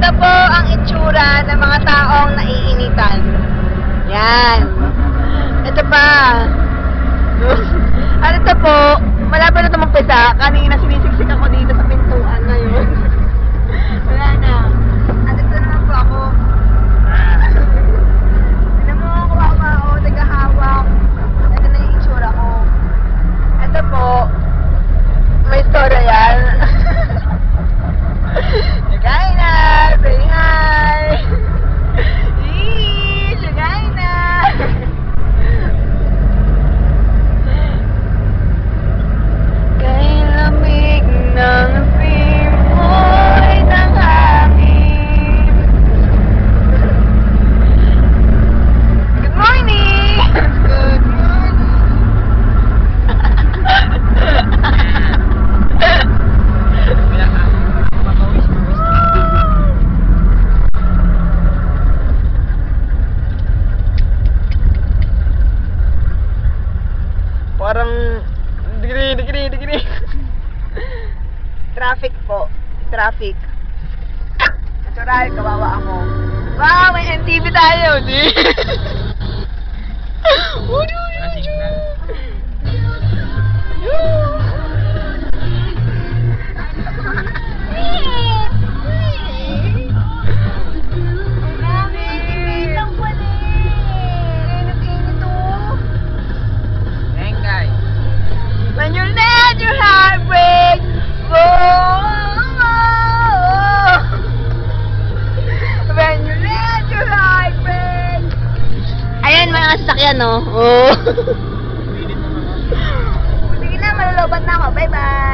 Ito po ang itsura ng mga taong naiinitan. Yan. Ito pa. At ito po, malapit na ito magpisa. Kanina sinisiksik ako dito sa pintuan ngayon. Wala na. At ito naman po ako. Tignan mo ako ako, nagahawak. Ito na yung itsura ko. Ito po, may istorya yan. Shagaina! Say hi! Eee! Shagaina! Kay lamig ng simoy ng hangin. Good morning! Good morning! Parang digri. Traffic po. Traffic. Natural, kawawa ako. Wow, may MTV tayo, di? When you let your heart break, when you let your heart break. Ayan mga sasakyan, no? Oh. Sige na, malulubat na ako. Bye-bye.